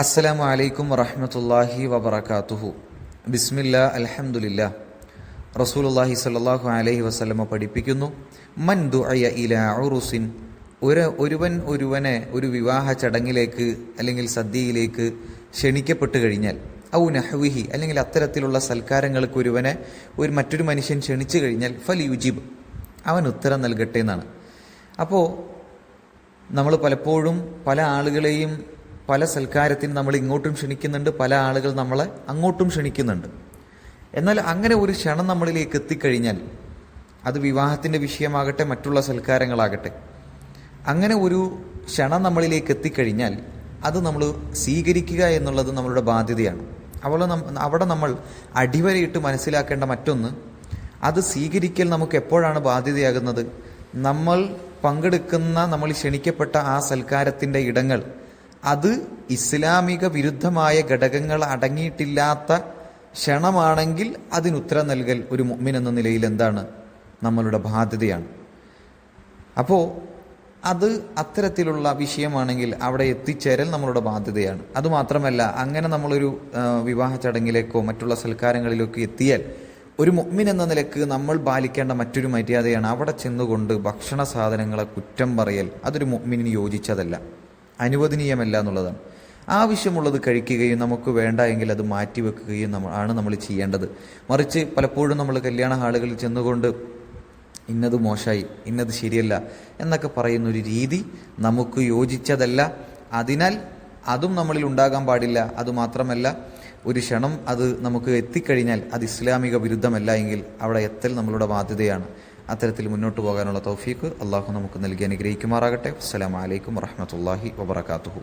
അസ്സലാമു അലൈക്കും വറഹ്മത്തുള്ളാഹി വബറകാതുഹു. ബിസ്മില്ലാ അൽഹംദുലില്ലാ. റസൂലുള്ളാഹി സ്വല്ലല്ലാഹു അലൈഹി വസല്ലമ പഠിപ്പിക്കുന്നു, മൻ ദുഅയ ഇലാ ഉറുസിൻ, ഒരുവനെ ഒരു വിവാഹ ചടങ്ങിലേക്ക് അല്ലെങ്കിൽ സദ്യയിലേക്ക് ക്ഷണിക്കപ്പെട്ട് കഴിഞ്ഞാൽ, ഔ നഹ്വിഹി, അല്ലെങ്കിൽ അത്തരത്തിലുള്ള സൽക്കാരങ്ങൾക്ക് ഒരുവനെ മറ്റൊരു മനുഷ്യൻ ക്ഷണിച്ചു കഴിഞ്ഞാൽ, ഫലിയുജിബ്, അവൻ ഉത്തരം നൽകട്ടെ എന്നാണ്. അപ്പോൾ നമ്മൾ പലപ്പോഴും പല ആളുകളെയും പല സൽക്കാരത്തിന് നമ്മൾ ഇങ്ങോട്ടും ക്ഷണിക്കുന്നുണ്ട്, പല ആളുകൾ നമ്മളെ അങ്ങോട്ടും ക്ഷണിക്കുന്നുണ്ട്. എന്നാൽ അങ്ങനെ ഒരു ക്ഷണം നമ്മളിലേക്ക് എത്തിക്കഴിഞ്ഞാൽ, അത് വിവാഹത്തിൻ്റെ വിഷയമാകട്ടെ മറ്റുള്ള സൽക്കാരങ്ങളാകട്ടെ, അങ്ങനെ ഒരു ക്ഷണം നമ്മളിലേക്ക് എത്തിക്കഴിഞ്ഞാൽ അത് നമ്മൾ സ്വീകരിക്കുക എന്നുള്ളത് നമ്മളുടെ ബാധ്യതയാണ്. അവിടെ നമ്മൾ അടിവരയിട്ട് മനസ്സിലാക്കേണ്ട മറ്റൊന്ന്, അത് സ്വീകരിക്കൽ നമുക്ക് എപ്പോഴാണ് ബാധ്യതയാകുന്നത്? നമ്മൾ പങ്കെടുക്കുന്ന, നമ്മൾ ക്ഷണിക്കപ്പെട്ട ആ സൽക്കാരത്തിൻ്റെ ഇടങ്ങൾ അത് ഇസ്ലാമിക വിരുദ്ധമായ ഘടകങ്ങൾ അടങ്ങിയിട്ടില്ലാത്ത ക്ഷണമാണെങ്കിൽ അതിനുത്തരം നൽകൽ ഒരു മുഅ്മിൻ എന്ന നിലയിൽ എന്താണ്? നമ്മളുടെ ബാധ്യതയാണ്. അപ്പോൾ അത് അത്തരത്തിലുള്ള വിഷയമാണെങ്കിൽ അവിടെ എത്തിച്ചേരൽ നമ്മളുടെ ബാധ്യതയാണ്. അതുമാത്രമല്ല, അങ്ങനെ നമ്മളൊരു വിവാഹ ചടങ്ങിലേക്കോ മറ്റുള്ള സൽക്കാരങ്ങളിലേക്കോ എത്തിയാൽ ഒരു മുഅ്മിൻ എന്ന നിലക്ക് നമ്മൾ പാലിക്കേണ്ട മറ്റൊരു മര്യാദയാണ് അവിടെ ചെന്നുകൊണ്ട് ഭക്ഷണ സാധനങ്ങളെ കുറ്റം പറയൽ. അതൊരു മുഅ്മിനിന് യോജിച്ചതല്ല, അനുവദനീയമല്ല എന്നുള്ളതാണ്. ആവശ്യമുള്ളത് കഴിക്കുകയും നമുക്ക് വേണ്ട എങ്കിൽ അത് മാറ്റിവെക്കുകയും നമ്മൾ ചെയ്യേണ്ടത്. മറിച്ച് പലപ്പോഴും നമ്മൾ കല്യാണ ഹാളുകളിൽ ചെന്നുകൊണ്ട് ഇന്നത് മോശമായി, ഇന്നത് ശരിയല്ല എന്നൊക്കെ പറയുന്നൊരു രീതി നമുക്ക് യോജിച്ചതല്ല. അതിനാൽ അതും നമ്മളിൽ ഉണ്ടാകാൻ പാടില്ല. അതുമാത്രമല്ല, ഒരു ക്ഷണം അത് നമുക്ക് എത്തിക്കഴിഞ്ഞാൽ അത് ഇസ്ലാമിക വിരുദ്ധമല്ല എങ്കിൽ അവിടെ എത്തൽ നമ്മളുടെ ബാധ്യതയാണ്. അത്തരത്തിൽ മുന്നോട്ട് പോകാനുള്ള തൗഫീഖ് അള്ളാഹു നമുക്ക് നൽകി അനുഗ്രഹിക്കുമാറാകട്ടെ. അസ്സലാമു അലൈക്കും വറഹ്മത്തുള്ളാഹി വബറകാതുഹു.